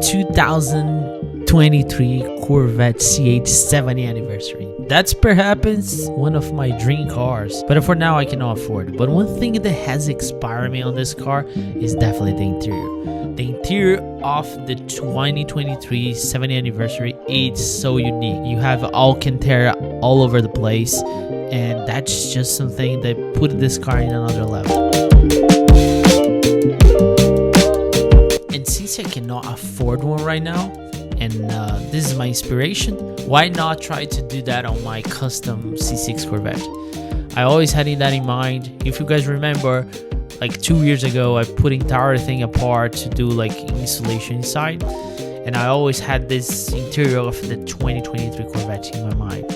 2023 Corvette C8 70 anniversary. That's perhaps one of my dream cars, but for now I cannot afford it. But one thing that has inspired me on this car is definitely the interior. The interior of the 2023 70 anniversary is so unique. You have Alcantara all over the place, and that's just something that put this car in another level. And since I cannot afford one right now, and this is my inspiration, why not try to do that on my custom C6 Corvette? I always had that in mind. If you guys remember, like 2 years ago, I put entire thing apart to do like installation inside, and I always had this interior of the 2023 Corvette in my mind.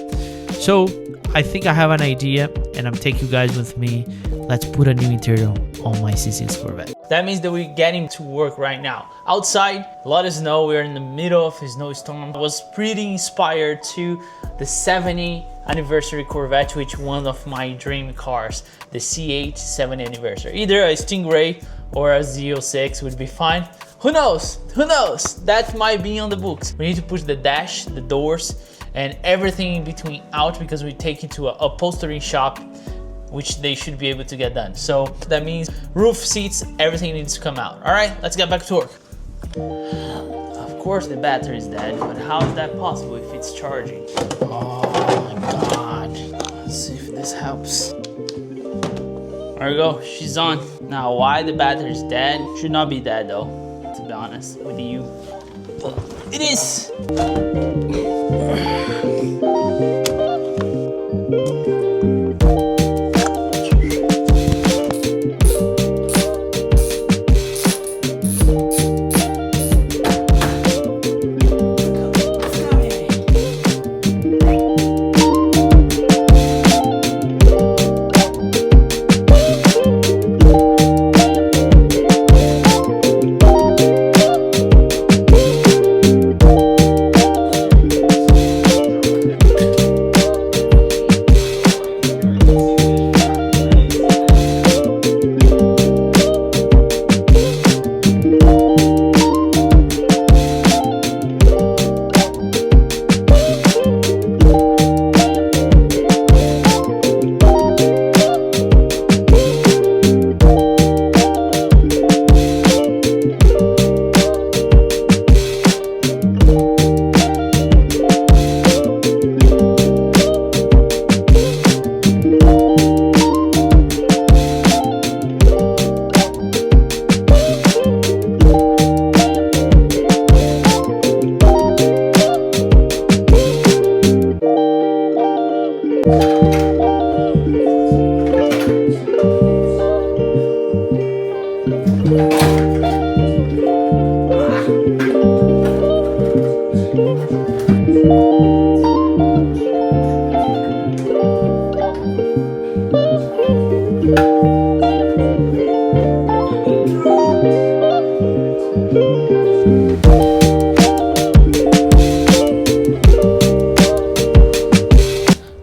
So I think I have an idea, and I'm taking you guys with me. Let's put a new interior on my C6 Corvette. That means that we're getting to work right now. Outside, a lot of snow. We're in the middle of a snowstorm. I was pretty inspired to the 70 anniversary Corvette, which is one of my dream cars, the C8 70 anniversary. Either a Stingray or a Z06 would be fine. Who knows? Who knows? That might be on the books. We need to push the dash, the doors, and everything in between out, because we take it to a upholstery shop, which they should be able to get done. So that means roof, seats, everything needs to come out. All right, let's get back to work. Of course the battery is dead, but how is that possible if it's charging? Oh my God. Let's see if this helps. There we go, she's on. Now why the battery is dead? Should not be dead though, to be honest with you. But it is.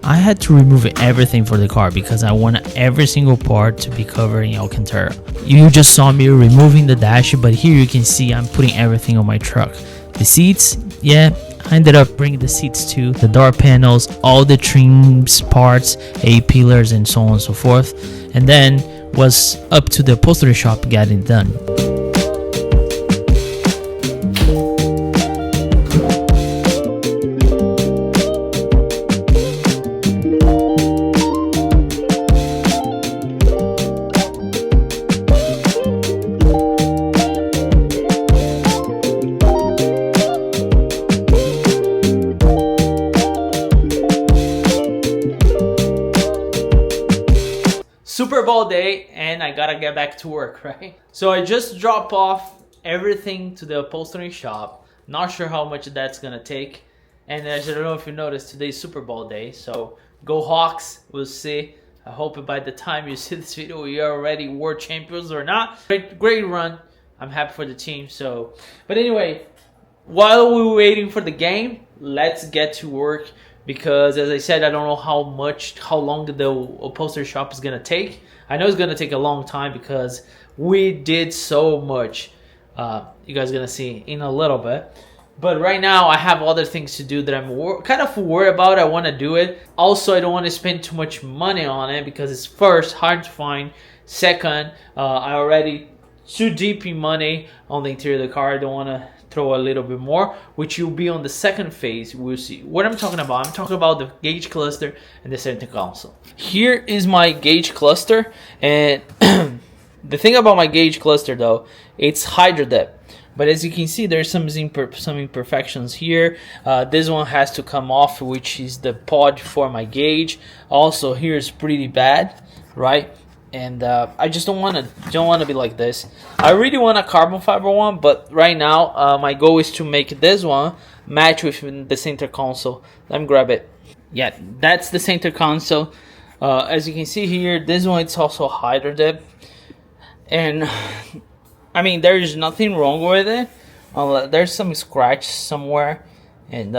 I had to remove everything for the car because I wanted every single part to be covered in Alcantara. You just saw me removing the dash, but here you can see I'm putting everything on my truck. The seats, yeah, I ended up bringing the seats too, the door panels, all the trims parts, A-pillars, and so on and so forth. And then was up to the upholstery shop getting it done. Super Bowl day, and I gotta get back to work, right? So I just dropped off everything to the upholstery shop. Not sure how much that's gonna take. And I don't know if you noticed, today's Super Bowl day. So go Hawks, we'll see. I hope by the time you see this video, we are already world champions or not. Great run. I'm happy for the team. So, but anyway, while we're waiting for the game, let's get to work. Because as I said, I don't know how long the upholstery shop is gonna take. I know it's gonna take a long time because we did so much You guys gonna see in a little bit. But right now I have other things to do that I'm kind of worried about. I want to do it. Also, I don't want to spend too much money on it because it's first hard to find. Second, I already too deep in money on the interior of the car. I don't want to throw a little bit more, which will be on the second phase. We'll see what I'm talking about. I'm talking about the gauge cluster and the center console. Here is my gauge cluster, and the thing about my gauge cluster though, it's hydro depth. But as you can see, there's some imperfections here. This one has to come off, which is the pod for my gauge. Also, here is pretty bad, right? And I just don't want to be like this. I really want a carbon fiber one, but right now my goal is to make this one match with the center console. Let me grab it. Yeah, that's the center console. As you can see here, this one it's also hydro depth, and I mean, there is nothing wrong with it. There's some scratch somewhere, and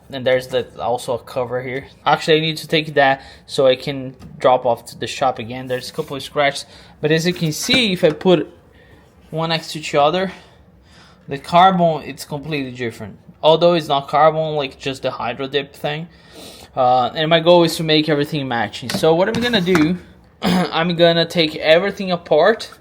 there's also a cover here. Actually, I need to take that so I can drop off to the shop again. There's a couple of scratches, but as you can see, if I put one next to each other, the carbon it's completely different. Although it's not carbon, like just the hydro dip thing. And my goal is to make everything matching. So what I'm gonna do, I'm gonna take everything apart.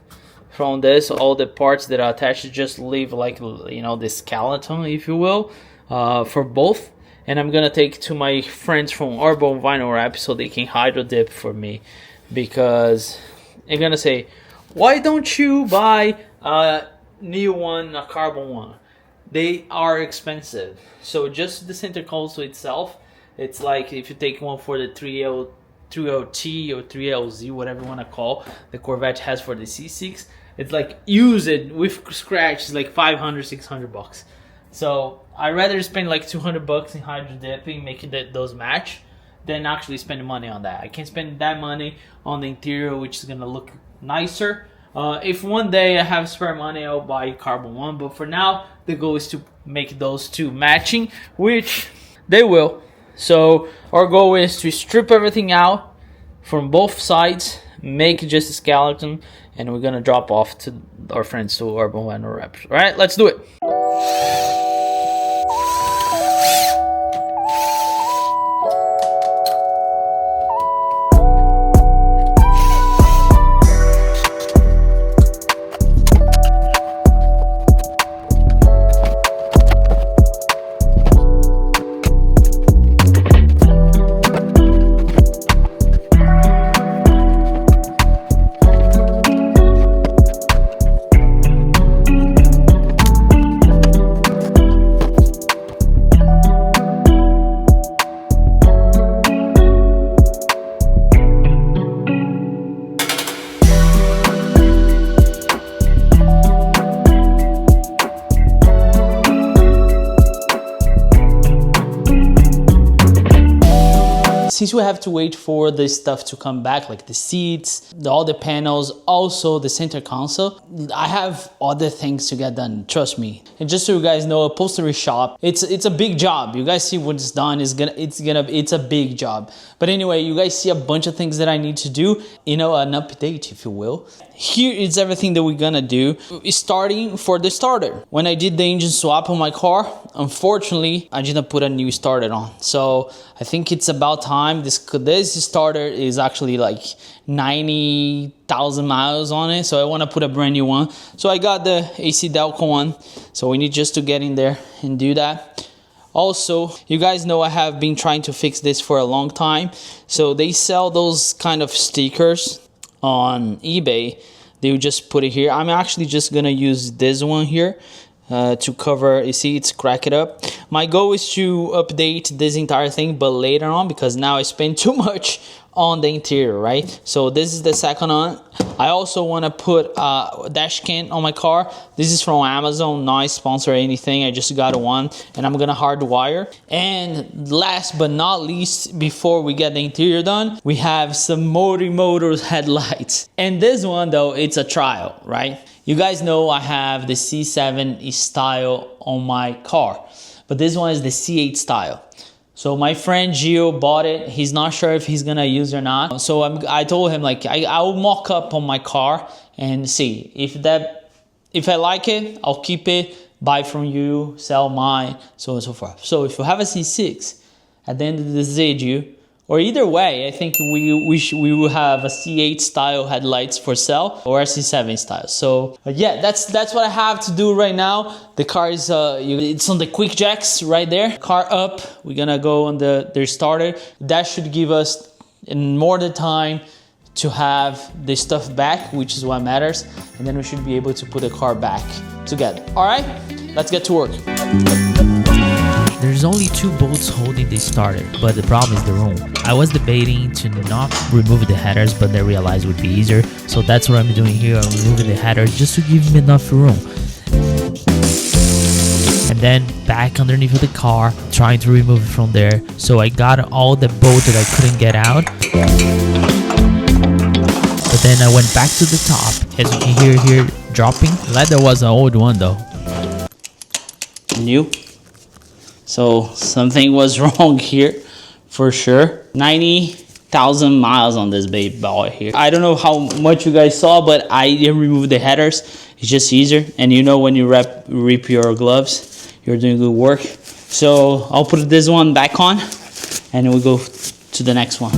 From this, all the parts that are attached, just leave like, you know, the skeleton, if you will, for both. And I'm gonna take to my friends from Urban Vinyl Wrap so they can hydro dip for me, because they're gonna say, why don't you buy a new one, a carbon one? They are expensive. So just the center console itself, it's like if you take one for the 3LT or 3LZ, whatever you want to call the Corvette has for the C6, it's like use it with scratch, it's like 500, 600 bucks. So I'd rather spend like 200 bucks in hydro dipping, making those match, than actually spend money on that. I can't spend that money on the interior, which is gonna look nicer. If one day I have spare money, I'll buy carbon one, but for now the goal is to make those two matching, which they will. So our goal is to strip everything out from both sides, make just a skeleton, and we're gonna drop off to our friends to Urban Vinyl Wrap. All right, let's do it. Since we have to wait for the stuff to come back, like the seats, all the panels, also the center console, I have other things to get done, trust me. And just so you guys know, upholstery shop, it's a big job. You guys see what's done, it's a big job. But anyway, you guys see a bunch of things that I need to do, you know, an update, if you will. Here is everything that we're gonna do, starting for the starter. When I did the engine swap on my car, unfortunately, I didn't put a new starter on. So I think it's about time. This starter is actually like 90,000 miles on it, so I want to put a brand new one. So I got the AC Delco one, so we need just to get in there and do that. Also, you guys know I have been trying to fix this for a long time. So they sell those kind of stickers on eBay. They will just put it here. I'm actually just gonna use this one here to cover. You see, it's cracked up. My goal is to update this entire thing, but later on, because now I spend too much on the interior, right? So this is the second one. I also want to put a dash cam on my car. This is from Amazon, not sponsor or anything. I just got one, and I'm gonna hardwire. And last but not least, before we get the interior done, we have some Motors headlights. And this one though, it's a trial, right? You guys know I have the C7 style on my car, but this one is the C8 style. So my friend Gio bought it. He's not sure if he's gonna use it or not. So I told him, like, I will mock up on my car and see if If I like it, I'll keep it, buy from you, sell mine, so on and so forth. So if you have a C6 at the end of this video, or either way, I think we will have a C8 style headlights for sale or a C7 style. So yeah, that's what I have to do right now. The car is it's on the quick jacks right there. Car up, we're gonna go on their starter. That should give us more the time to have the stuff back, which is what matters, and then we should be able to put the car back together. All right, let's get to work. There's only 2 bolts holding the starter, but the problem is the room. I was debating to not remove the headers, but I realized it would be easier. So that's what I'm doing here. I'm removing the headers just to give me enough room. And then back underneath of the car, trying to remove it from there. So I got all the bolts that I couldn't get out. But then I went back to the top, as you can hear here dropping. Leather was an old one though. New. So something was wrong here for sure. 90,000 miles on this baby boy here. I don't know how much you guys saw, but I didn't remove the headers. It's just easier. And you know, when you rip your gloves, you're doing good work. So I'll put this one back on and we'll go to the next one.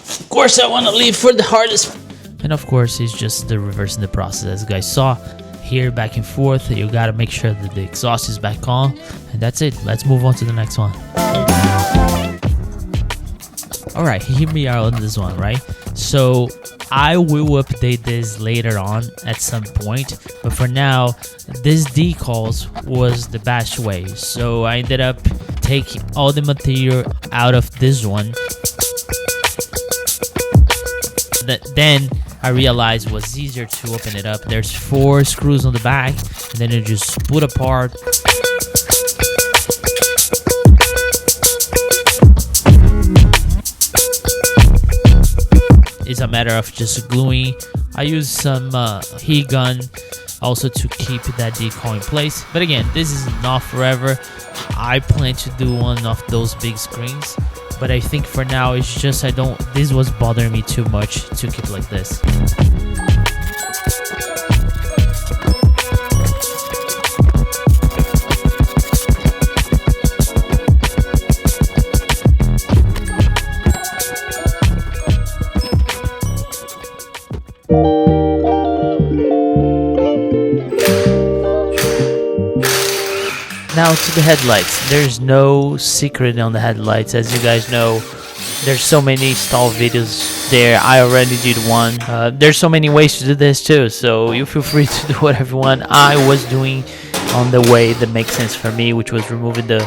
Of course I want to leave for the hardest. And of course it's just the reversing the process, as you guys saw here, back and forth. You got to make sure that the exhaust is back on, and that's it. Let's move on to the next one. All right, here we are on this one, right? So I will update this later on at some point, but for now this decals was the best way. So I ended up taking all the material out of this one. Then I realized it was easier to open it up. There's 4 screws on the back, and then you just put apart. It's a matter of just gluing. I use some heat gun also to keep that decal in place. But again, this is not forever. I plan to do one of those big screens, but I think for now it's just this was bothering me too much to keep like this. Now to the headlights. There's no secret on the headlights. As you guys know, there's so many install videos there. I already did one. There's so many ways to do this too, so you feel free to do whatever you want. I was doing on the way that makes sense for me, which was removing the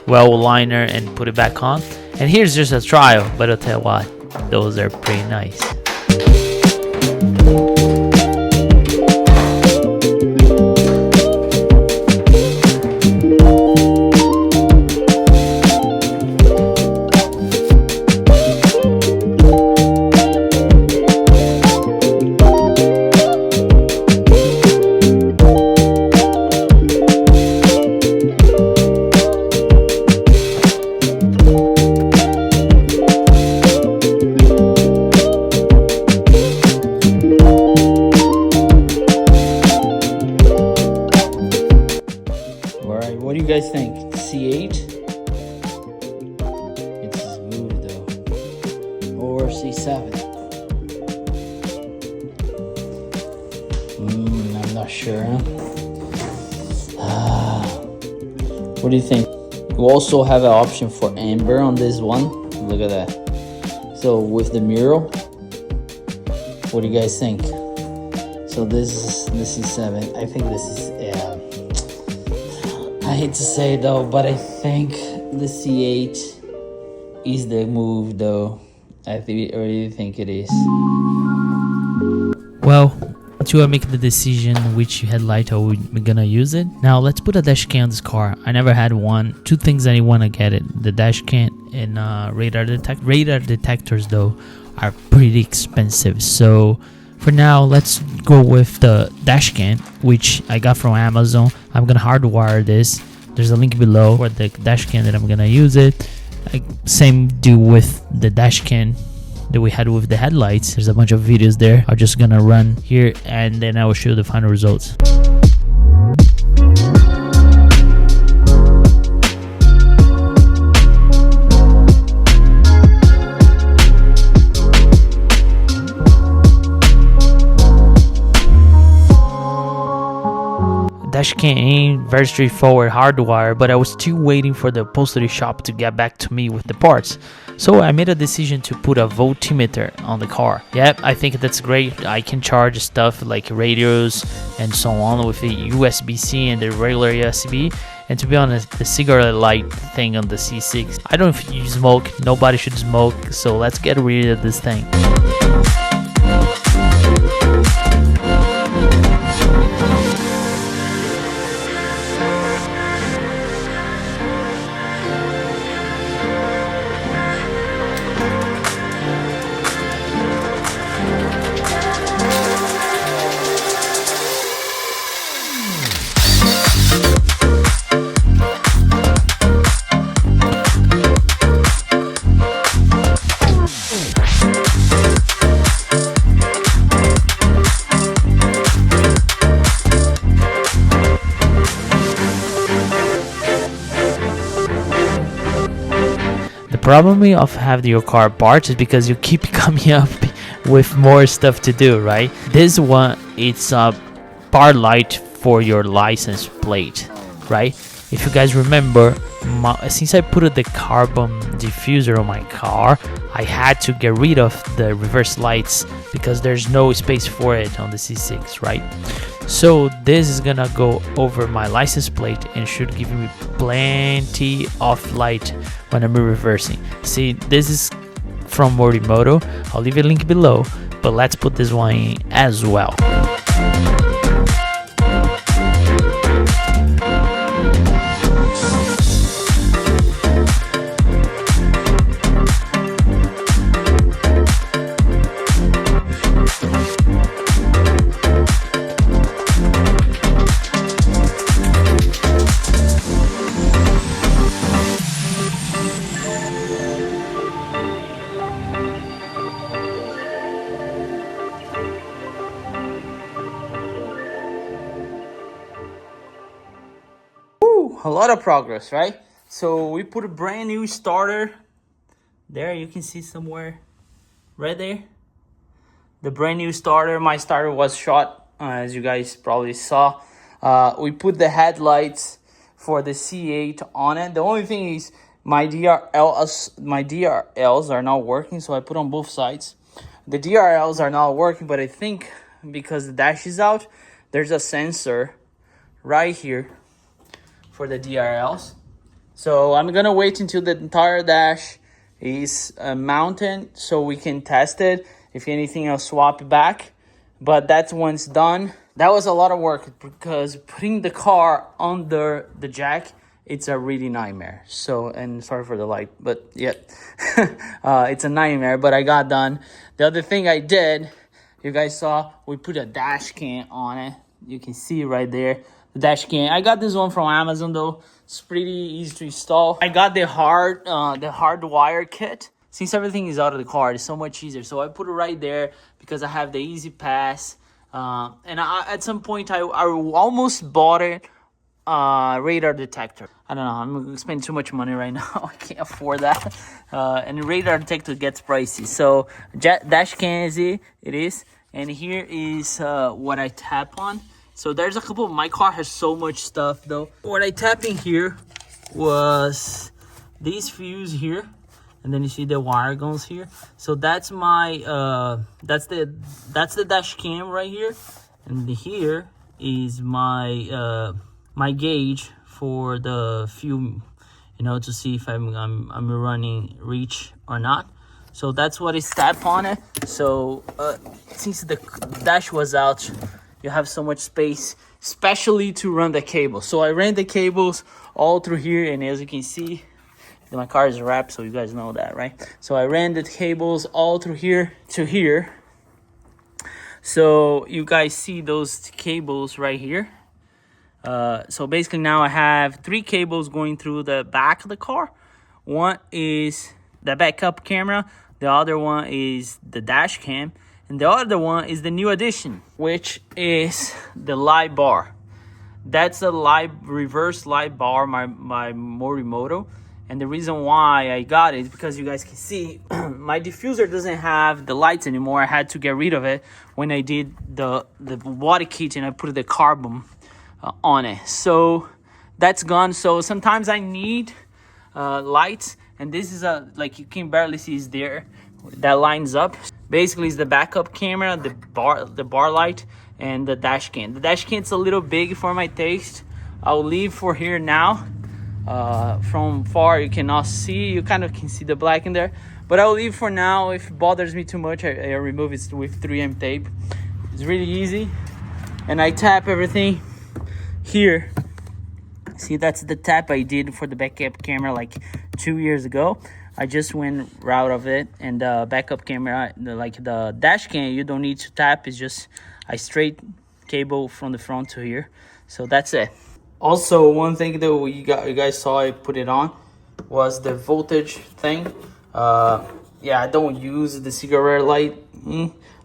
well liner and put it back on. And here's just a trial, but I'll tell you what, those are pretty nice. What do you guys think? C8? It's smooth though. Or C7? I'm not sure. What do you think? You also have an option for amber on this one. Look at that. So with the mural, what do you guys think? So this is C7. I think this is, I hate to say it though, but I think the C8 is the move though. I really think it is. Well, to make the decision which headlight are we gonna use it. Now let's put a dash cam on this car. I never had one. 2 things I want to get it: the dash cam and radar detector. Radar detectors though are pretty expensive, so for now let's go with the dash cam, which I got from Amazon. I'm gonna hardwire this There's a link below for the dash cam that I'm gonna use it. Same do with the dash cam that we had with the headlights. There's a bunch of videos there. I'm just gonna run here and then I will show you the final results. Dash cam, very straightforward hardwire, but I was still waiting for the upholstery shop to get back to me with the parts. So I made a decision to put a voltmeter on the car. Yep, I think that's great. I can charge stuff like radios and so on with the USB-C and the regular USB. And to be honest, the cigarette light thing on the C6, I don't know if you smoke, nobody should smoke, so let's get rid of this thing. The problem of having your car parts is because you keep coming up with more stuff to do, right? This one, it's a bar light for your license plate, right? If you guys remember, since I put the carbon diffuser on my car, I had to get rid of the reverse lights because there's no space for it on the C6, right? So this is gonna go over my license plate and should give me plenty of light when I'm reversing. See, this is from Morimoto. I'll leave a link below, but let's put this one in as well. A lot of progress, right? So we put a brand new starter there. You can see somewhere right there the brand new starter. My starter was shot, as you guys probably saw. We put the headlights for the C8 on it. The only thing is my DRLs are not working, so I put on both sides. The DRLs are not working, but I think because the dash is out, there's a sensor right here for the DRLs. So I'm gonna wait until the entire dash is mounted so we can test it. If anything, I'll swap it back, but that's once done. That was a lot of work because putting the car under the jack, it's a really nightmare. So, and sorry for the light, but yeah, it's a nightmare, but I got done. The other thing I did, you guys saw, we put a dash cam on it. You can see right there. Dash cam. I got this one from Amazon though. It's pretty easy to install. I got the hard wire kit. Since everything is out of the car, it's so much easier. So I put it right there because I have the easy pass. And at some point I almost bought it radar detector. I don't know, I'm spending too much money right now. I can't afford that. And the radar detector gets pricey. So dash cam is it is. And here is what I tap on. So there's a couple, my car has so much stuff though. What I tapped in here was these fuse here. And then you see the wire goes here. So that's my, that's the dash cam right here. And here is my, my gauge for the fuel, you know, to see if I'm running reach or not. So that's what is tapped on it. So since the dash was out, you have so much space, especially to run the cable. So I ran the cables all through here, and as you can see, my car is wrapped, so you guys know that, right? So I ran the cables all through here to here. So you guys see those cables right here. So basically now I have 3 cables going through the back of the car. One is the backup camera, the other one is the dash cam, and the other one is the new addition, which is the light bar. That's a reverse light bar, my Morimoto. And the reason why I got it is because you guys can see my diffuser doesn't have the lights anymore. I had to get rid of it when I did the body kit and I put the carbon on it. So that's gone. So sometimes I need lights, and this is like you can barely see is there. That lines up. Basically, it's the backup camera, the bar light, and the dash cam. The dash cam's a little big for my taste. I'll leave for here now. From far you cannot see, you kind of can see the black in there, but I'll leave for now. If it bothers me too much, I remove it with 3M tape. It's really easy, and I tap everything here. See, that's the tap I did for the backup camera like 2 years ago. I just went route of it, and the backup camera, like the dash cam, you don't need to tap. It's just a straight cable from the front to here. So that's it. Also, one thing that you guys saw I put it on was the voltage thing. Yeah, I don't use the cigarette light.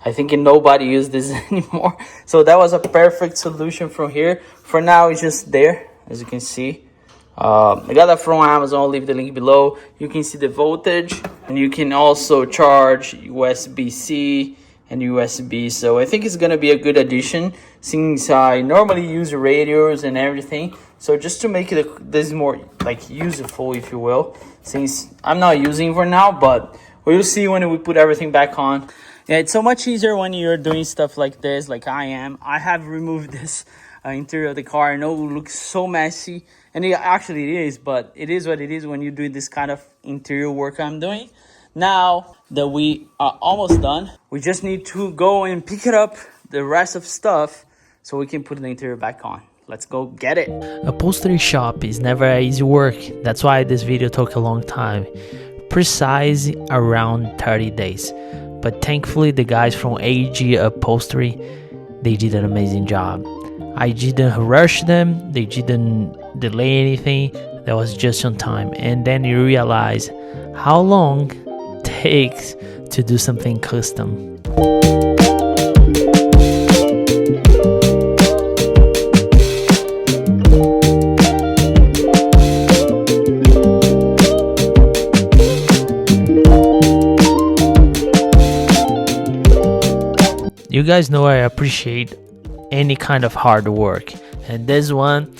I think nobody uses this anymore. So that was a perfect solution from here. For now, it's just there, as you can see. I got that from Amazon. I'll leave the link below. You can see the voltage, and you can also charge USB-C and USB. So I think it's gonna be a good addition, since I normally use radios and everything. So just to make this more like useful, if you will, since I'm not using for now, but we'll see when we put everything back on. Yeah, it's so much easier when you're doing stuff like this, like I am. I have removed this interior of the car. I know it looks so messy, and it is, but it is what it is when you do this kind of interior work I'm doing. Now that we are almost done, we just need to go and pick it up, the rest of stuff, so we can put the interior back on. Let's go get it. Upholstery shop is never easy work. That's why this video took a long time. Precise around 30 days. But thankfully the guys from AG Upholstery, they did an amazing job. I didn't rush them, they didn't delay anything, that was just on time. And then you realize how long it takes to do something custom. You guys know I appreciate any kind of hard work, and this one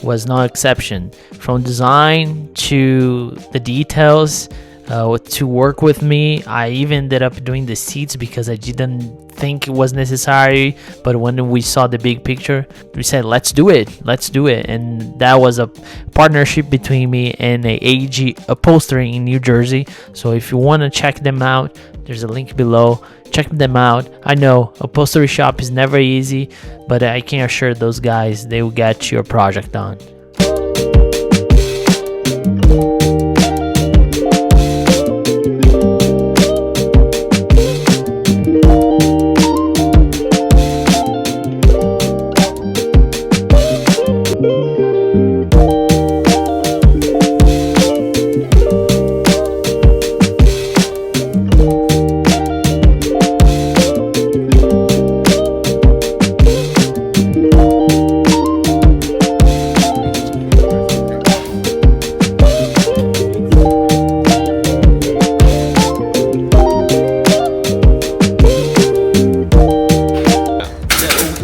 was no exception. From design to the details, to work with me. I even ended up doing the seats because I didn't think it was necessary, but when we saw the big picture, we said let's do it, and that was a partnership between me and a AG Upholstery in New Jersey. So if you want to check them out, there's a link below. Check them out. I know upholstery shop is never easy, but I can assure those guys they will get your project done.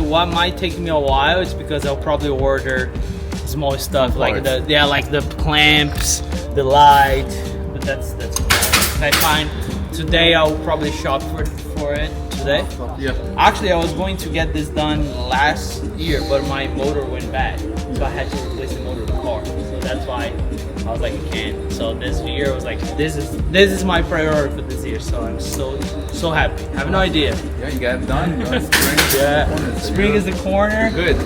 What might take me a while is because I'll probably order small stuff like the clamps, the light, but that's I find today I'll probably shop for it today. Yeah. Actually, I was going to get this done last year, but my motor went bad, so I had to replace the motor of the car. So that's why I was like, I can't. So this year I was like, this is my priority for this year. So I'm so happy. I have no idea. Yeah, you got it done. Spring Yeah, spring is the corner. Good.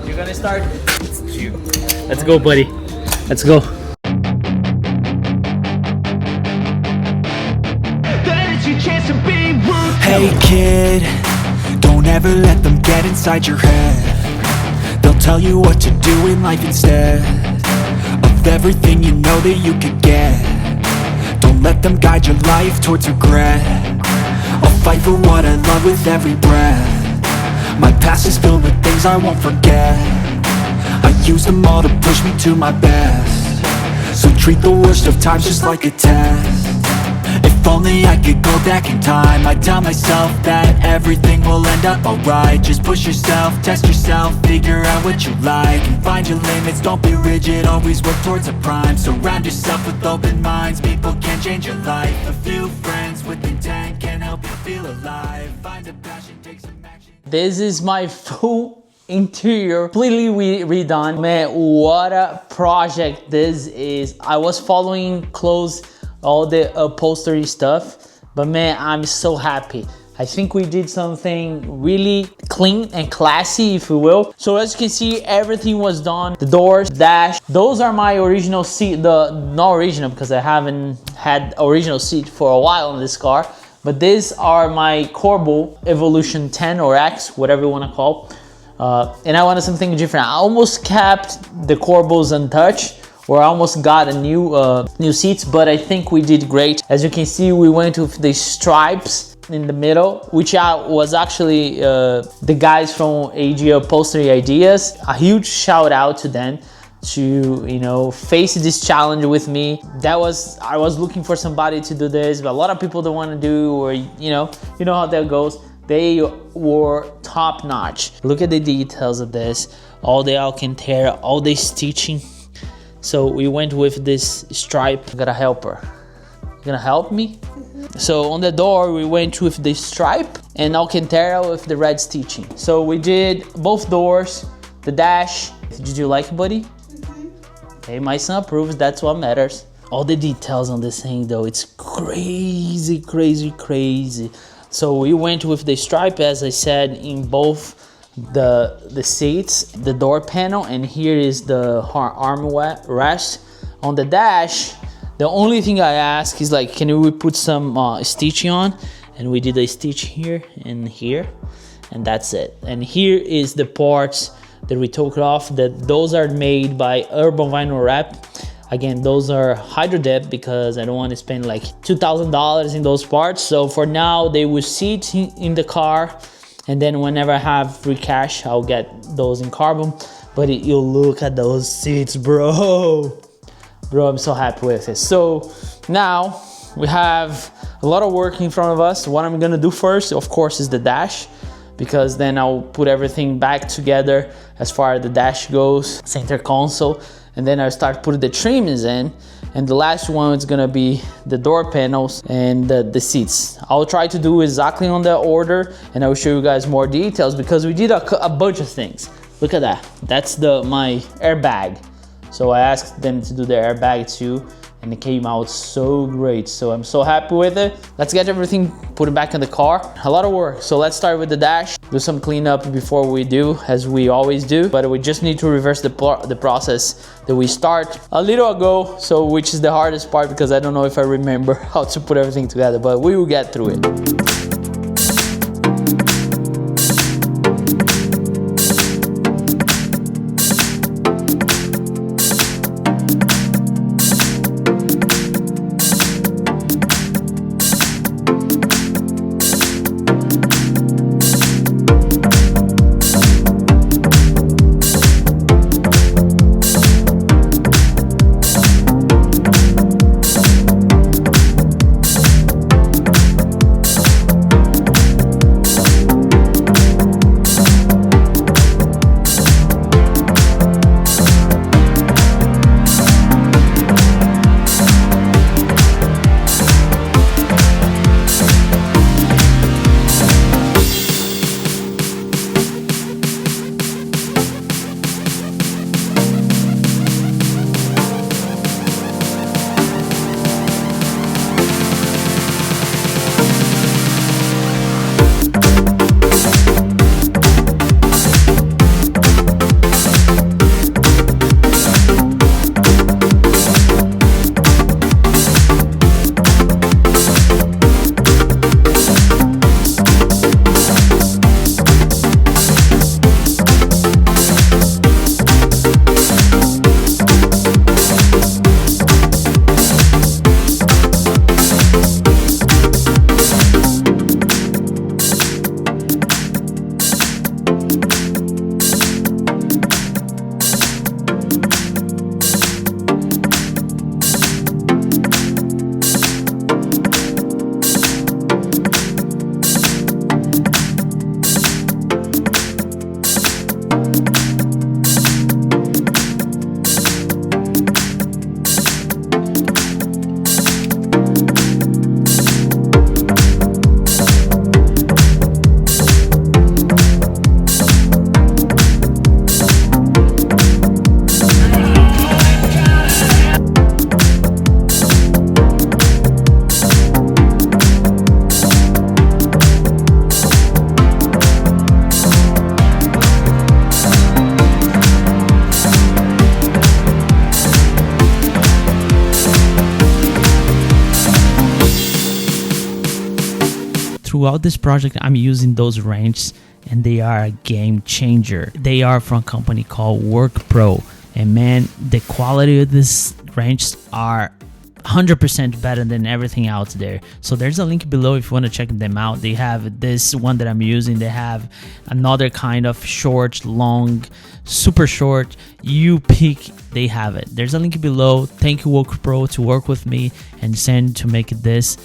You're gonna start. Let's go, buddy. Let's go. Hey kid, don't ever let them get inside your head. They'll tell you what to do in life instead of everything you know that you could get. Don't let them guide your life towards regret. I'll fight for what I love with every breath. My past is filled with things I won't forget. I use them all to push me to my best. So treat the worst of times just like a test. If only I could go back in time, I'd tell myself that everything will end up alright. Just push yourself, test yourself, figure out what you like, and find your limits, don't be rigid, always work towards a prime. Surround yourself with open minds, people can change your life. A few friends with intent can help you feel alive. Find a passion, take some action. This is my full interior, completely redone. Man, what a project this is. I was following close all the upholstery stuff, but man, I'm so happy. I think we did something really clean and classy, if you will. So as you can see, everything was done. The doors, dash, those are my original seat. Not original, because I haven't had original seat for a while in this car, but these are my Corvette Evolution 10 or X, whatever you want to call. And I wanted something different. I almost kept the Corvettes untouched, or I almost got a new seats, but I think we did great. As you can see, we went with the stripes in the middle, which was actually the guys from AG Upholstery Ideas. A huge shout out to them to face this challenge with me. I was looking for somebody to do this, but a lot of people don't want to do, or you know how that goes. They were top notch. Look at the details of this, all the Alcantara, all the stitching. So we went with this stripe. I got a helper. You gonna help me? So on the door, we went with the stripe and Alcantara with the red stitching. So we did both doors, the dash. Did you like it, buddy? Okay, my son approves, that's what matters. All the details on this thing though, it's crazy, crazy, crazy. So we went with the stripe, as I said, in both the seats, the door panel, and here is the armrest. On the dash, the only thing I ask is like, can we put some stitching on? And we did a stitch here and here, and that's it. And here is the parts that we took off. Those are made by Urban Vinyl Wrap. Again, those are hydro dip because I don't want to spend like $2,000 in those parts. So for now, they will sit in the car, and then whenever I have free cash, I'll get those in carbon. But you look at those seats, bro. Bro, I'm so happy with it. So now we have a lot of work in front of us. What I'm gonna do first, of course, is the dash, because then I'll put everything back together as far as the dash goes, center console, and then I'll start putting the trims in. And the last one is gonna be the door panels and the seats. I'll try to do exactly on that order, and I will show you guys more details because we did a bunch of things. Look at that. That's my airbag. So I asked them to do the airbag too, and it came out so great. So I'm so happy with it. Let's get everything, put it back in the car. A lot of work. So let's start with the dash. Do some cleanup before we do, as we always do. But we just need to reverse the process that we start a little ago. So which is the hardest part, because I don't know if I remember how to put everything together, but we will get through it. throughout this project, I'm using those wrenches, and they are a game changer. They are from a company called Work Pro, and man, the quality of these wrenches are 100% better than everything else there. So there's a link below if you want to check them out. They have this one that I'm using. They have another kind of short, long, super short. You pick, they have it. There's a link below. Thank you, Work Pro, to work with me and send to make this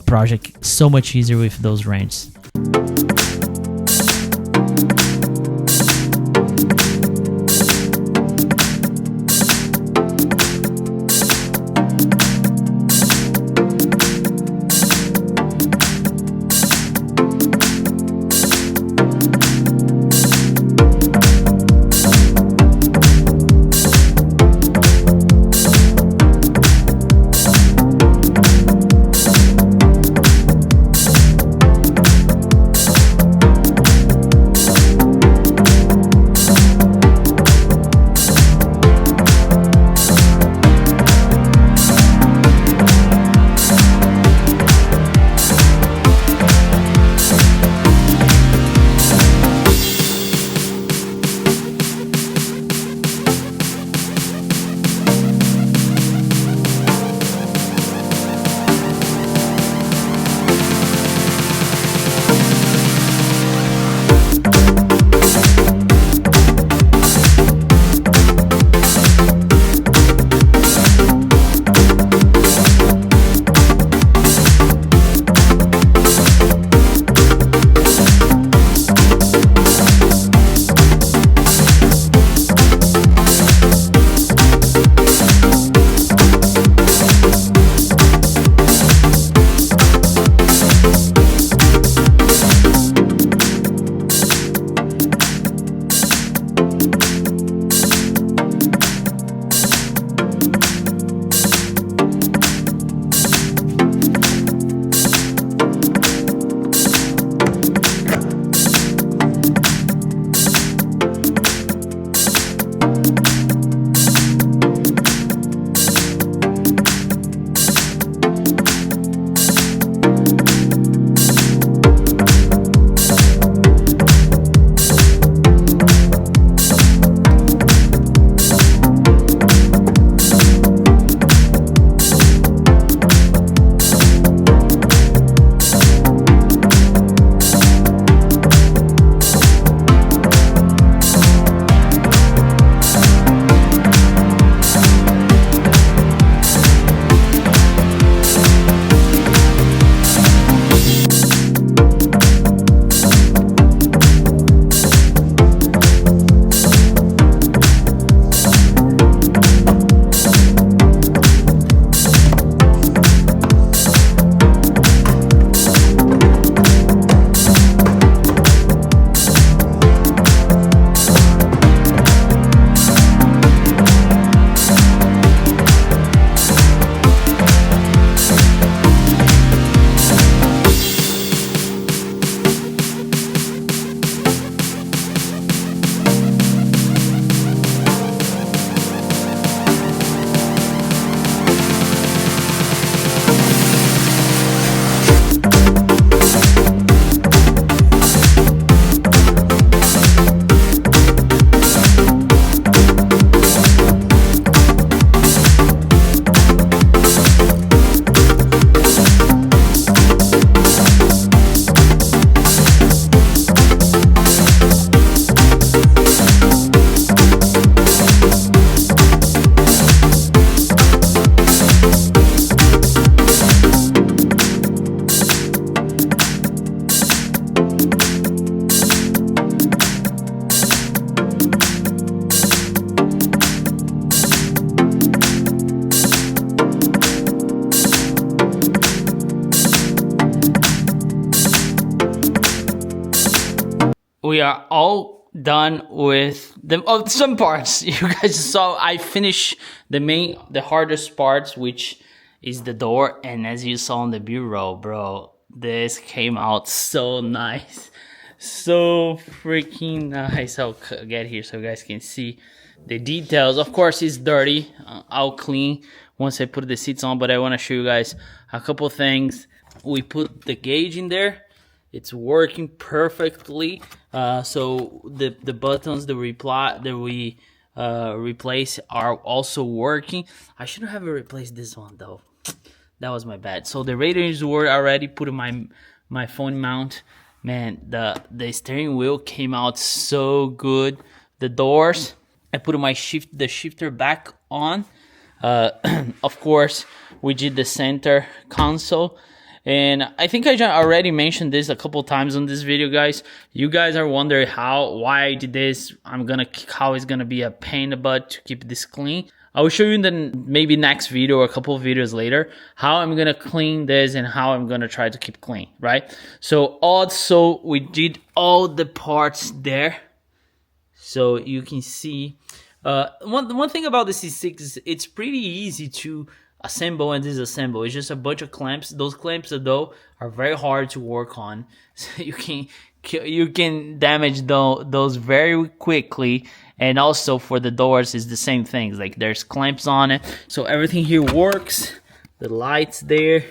project so much easier with those wrenches. we are all done with some parts. You guys saw I finished the hardest parts, which is the door, and as you saw on the bureau, bro, this came out so nice, so freaking nice. I'll get here so you guys can see the details. Of course it's dirty, I'll clean once I put the seats on, but I want to show you guys a couple things. We put the gauge in there, It's working perfectly. So the buttons that we replace are also working. I shouldn't have replaced this one though. That was my bad. So the radiators were already put in my phone mount. Man, the steering wheel came out so good. The doors, I put the shifter back on. Of course, we did the center console. And I think I already mentioned this a couple times on this video, guys. You guys are wondering why I did this. How it's gonna be a pain in the butt to keep this clean. I will show you in the maybe next video or a couple of videos later how I'm gonna clean this and how I'm gonna try to keep clean, right? So we did all the parts there, so you can see. One thing about the C6 is it's pretty easy to assemble and disassemble. It's just a bunch of clamps. Those clamps though are very hard to work on, so you can damage those very quickly. And also for the doors is the same things, like there's clamps on it, so everything here works. The lights there,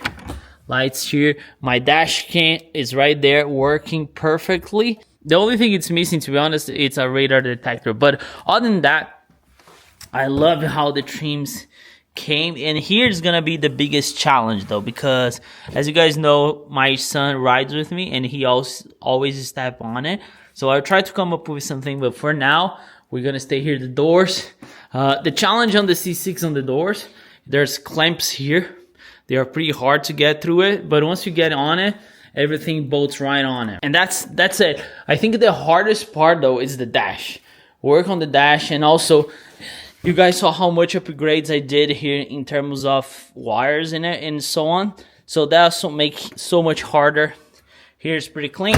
lights here, my dash cam is right there working perfectly. The only thing it's missing, to be honest, it's a radar detector, but other than that, I love how the trims came. And here's gonna be the biggest challenge though, because as you guys know, my son rides with me and he always step on it, so I try to come up with something, but for now we're gonna stay here. The doors, the challenge on the C6 on the doors, there's clamps here. They are pretty hard to get through it, but once you get on it, everything bolts right on it. And that's it. I think the hardest part though is the dash. Work on the dash, and also you guys saw how much upgrades I did here in terms of wires in it and so on. So that also makes so much harder. Here's pretty clean.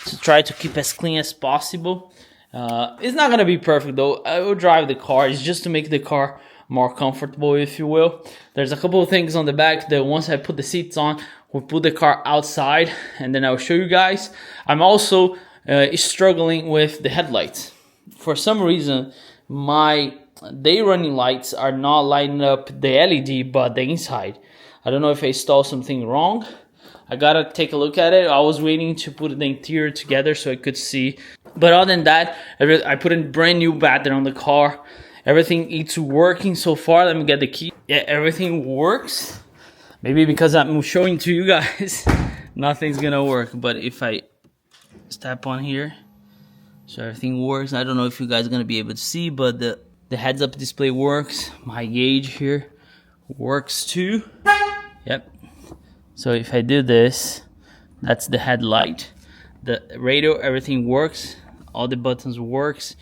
So try to keep as clean as possible. It's not gonna be perfect though. I will drive the car. It's just to make the car more comfortable, if you will. There's a couple of things on the back that once I put the seats on, we'll put the car outside and then I'll show you guys. I'm also struggling with the headlights. For some reason, my day running lights are not lighting up the LED but the inside. I don't know if I installed something wrong. I gotta take a look at it. I was waiting to put the interior together so I could see. But other than that, I put a brand new battery on the car. Everything is working so far. Let me get the key. Yeah, everything works. Maybe because I'm showing to you guys, nothing's gonna work. But if I step on here, so everything works. I don't know if you guys are gonna be able to see, but the heads-up display works. My gauge here works too. Yep. So if I do this, that's the headlight. The radio, everything works. All the buttons works.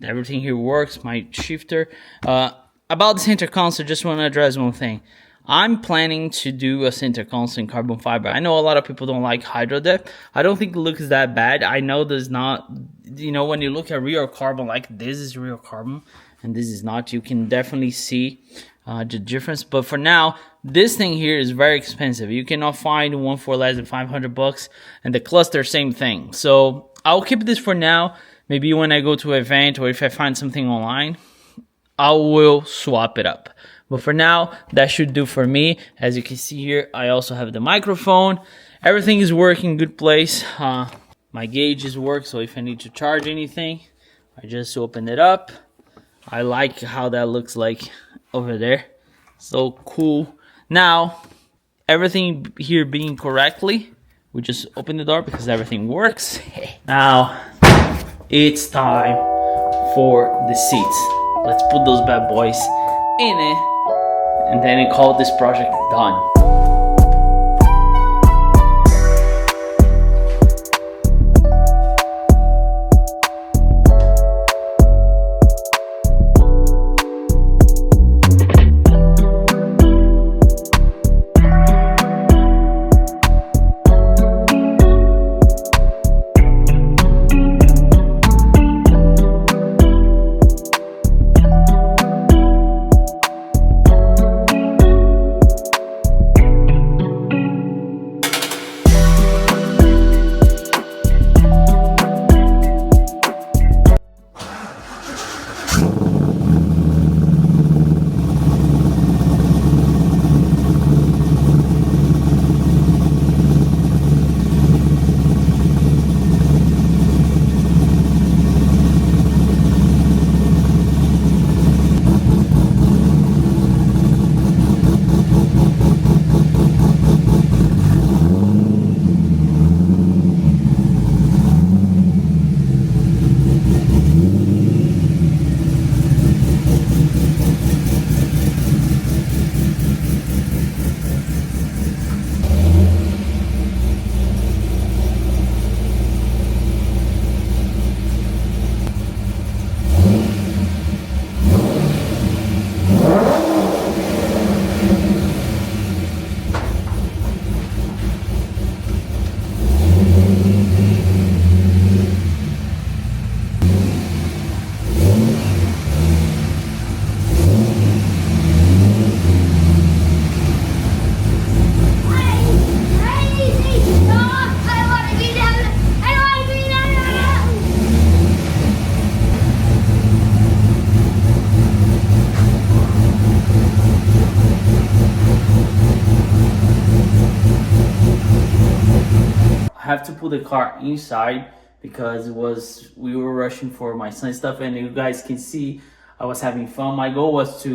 Everything here works. My shifter. About the center console, just want to address one thing. I'm planning to do a center console in carbon fiber. I know a lot of people don't like hydro depth. I don't think it looks that bad. I know there's not, you know, when you look at real carbon, like this is real carbon and this is not, you can definitely see the difference. But for now, this thing here is very expensive. You cannot find one for less than $500, and the cluster, same thing. So I'll keep this for now. Maybe when I go to an event or if I find something online, I will swap it up. But for now, that should do for me. As you can see here, I also have the microphone. Everything is working, good place. My gauges work, so if I need to charge anything, I just open it up. I like how that looks like over there. So cool. Now, everything here being correctly, we just open the door because everything works. Now, it's time for the seats. Let's put those bad boys in it, and then I call this project done. have to put the car inside because we were rushing for my son's stuff, and you guys can see I was having fun. My goal was to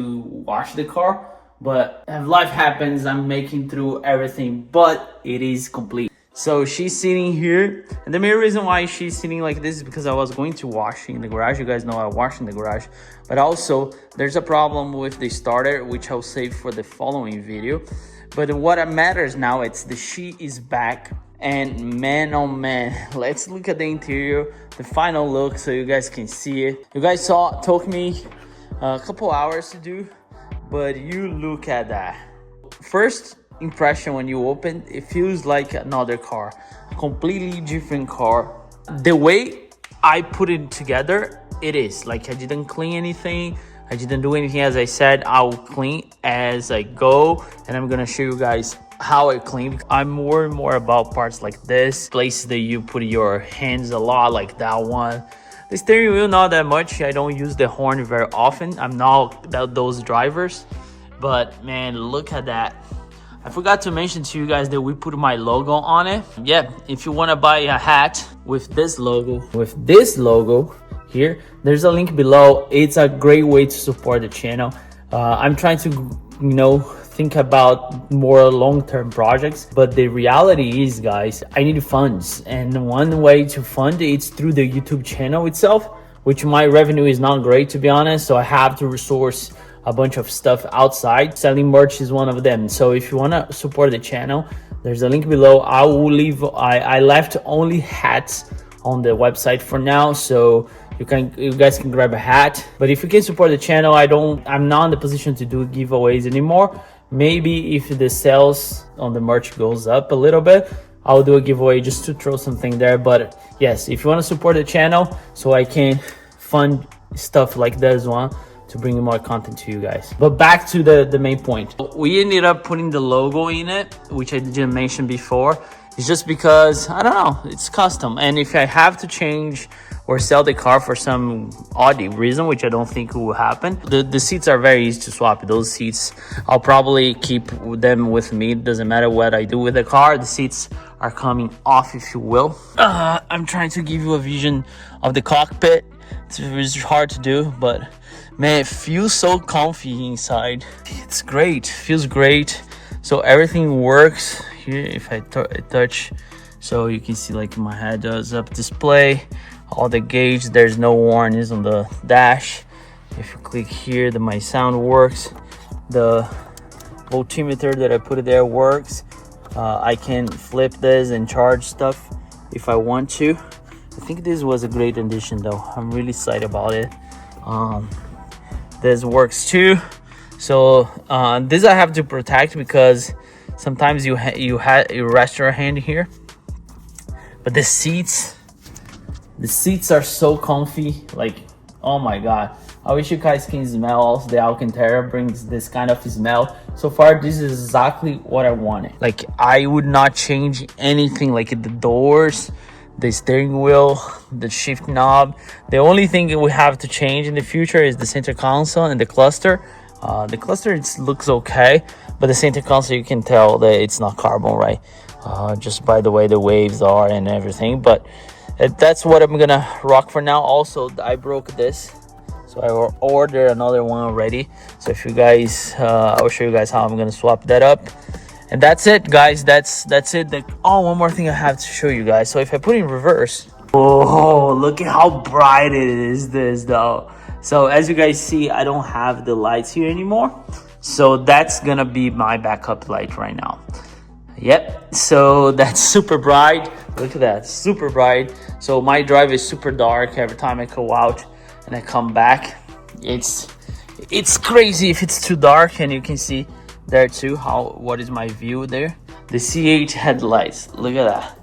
wash the car, but as life happens, I'm making through everything, but it is complete. So she's sitting here, and the main reason why she's sitting like this is because I was going to wash in the garage. You guys know I wash in the garage, but also there's a problem with the starter, which I'll save for the following video. But what matters now, it's the sheet is back, and man, oh man, let's look at the interior, the final look, so you guys can see it. You guys saw, it took me a couple hours to do, but you look at that. First impression when you open, it feels like another car, completely different car. The way I put it together, it is like I didn't clean anything, I didn't do anything. As I said, I'll clean as I go, and I'm gonna show you guys how I clean. I'm more and more about parts like this, places that you put your hands a lot, like that one. The steering wheel, not that much. I don't use the horn very often. I'm not those drivers, but man, look at that. I forgot to mention to you guys that we put my logo on it. Yeah, if you want to buy a hat with this logo here, there's a link below. It's a great way to support the channel. I'm trying to, think about more long-term projects, but the reality is, guys, I need funds, and one way to fund it's through the YouTube channel itself, which my revenue is not great, to be honest, so I have to resource a bunch of stuff outside. Selling merch is one of them. So if you want to support the channel, there's a link below. I left only hats on the website for now, so you guys can grab a hat. But if you can support the channel, I'm not in the position to do giveaways anymore. Maybe if the sales on the merch goes up a little bit, I'll do a giveaway just to throw something there. But yes, if you want to support the channel so I can fund stuff like this one to bring more content to you guys. But back to the main point. We ended up putting the logo in it, which I didn't mention before. It's just because, I don't know, it's custom. And if I have to change or sell the car for some odd reason, which I don't think will happen, the seats are very easy to swap. Those seats, I'll probably keep them with me. It doesn't matter what I do with the car. The seats are coming off, if you will. I'm trying to give you a vision of the cockpit. It's hard to do, but man, it feels so comfy inside. It's great, feels great. So everything works here. If I touch, so you can see like my heads-up display, all the gauge, there's no warnings on the dash. If you click here, my sound works. The voltmeter that I put it there works. I can flip this and charge stuff if I want to. I think this was a great addition though. I'm really excited about it. This works too. So this I have to protect because sometimes you rest your hand here. But the seats are so comfy. Like, oh my god, I wish you guys can smell. Also, the Alcantara brings this kind of smell. So far, this is exactly what I wanted. Like, I would not change anything, like the doors, the steering wheel, the shift knob. The only thing we have to change in the future is the center console and the cluster. The cluster, it looks okay, but the center console, you can tell that it's not carbon, right? Just by the way the waves are and everything. But that's what I'm gonna rock for now. Also, I broke this, so I ordered another one already. So if you guys, I'll show you guys how I'm gonna swap that up. And that's it, guys. That's it. One more thing I have to show you guys. So if I put it in reverse, oh, look at how bright it is, this though. So as you guys see, I don't have the lights here anymore, so that's gonna be my backup light right now. Yep, so that's super bright. Look at that, super bright. So my drive is super dark every time I go out and I come back. It's crazy if it's too dark. And you can see there too what is my view there. The C8 headlights, look at that,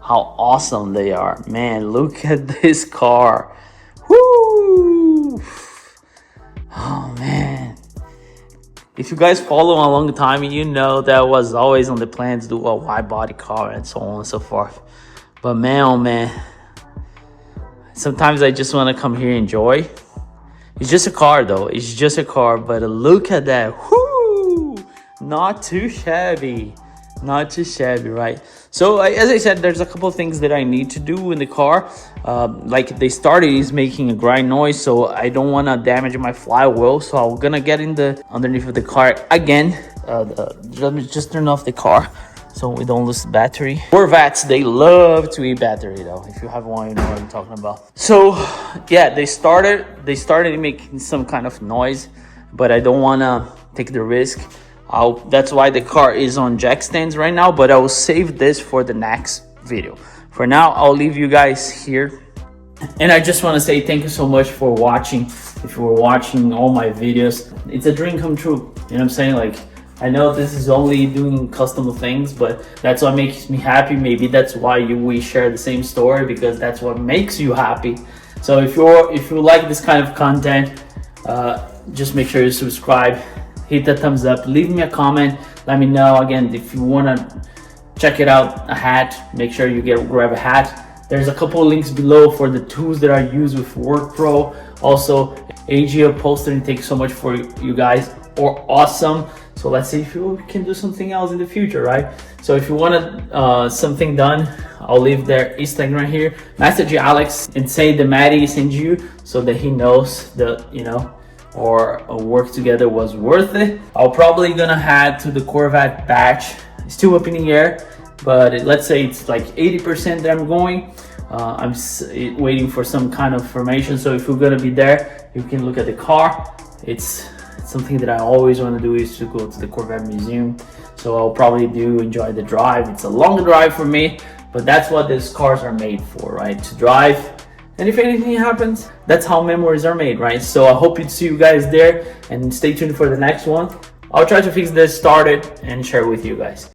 how awesome they are. Man, look at this car. Woo! Oh man, if you guys follow a long time, you know that was always on the plan to do a wide body car and so on and so forth. But man, oh man, sometimes I just want to come here and enjoy. It's just a car though, it's just a car, but look at that. Woo! Not too shabby, not too shabby, right? So as I said, there's a couple of things that I need to do in the car. Like the starter is making a grind noise, so I don't want to damage my flywheel. So I'm gonna get in the underneath of the car again. Let me just turn off the car so we don't lose the battery. Corvettes, they love to eat battery though. If you have one, you know what I'm talking about. So yeah, they started making some kind of noise, but I don't want to take the risk. That's why the car is on jack stands right now, but I will save this for the next video. For now, I'll leave you guys here. And I just want to say thank you so much for watching. If you were watching all my videos, it's a dream come true. You know what I'm saying? Like, I know this is only doing custom things, but that's what makes me happy. Maybe that's why we share the same story, because that's what makes you happy. So if you like this kind of content, just make sure you subscribe. Hit the thumbs up, leave me a comment, let me know. Again, if you want to check it out, a hat, make sure you grab a hat. There's a couple of links below for the tools that I use with WorkPro. Also, AG upholstery, thank you so much for you guys, or awesome. So let's see if you can do something else in the future, right? So if you want something done, I'll leave their Instagram here. Message Alex and say the Maddie sent you, so that he knows that, you know, or work together was worth it. I'll probably gonna head to the Corvette batch. It's still up in the air, but let's say it's like 80% that I'm going. I'm waiting for some kind of information. So if you're gonna be there, you can look at the car. It's something that I always want to do, is to go to the Corvette museum. So I'll probably enjoy the drive. It's a long drive for me, but that's what these cars are made for, right? To drive. And if anything happens, that's how memories are made, right? So I hope to see you guys there, and stay tuned for the next one. I'll try to fix this started and share with you guys.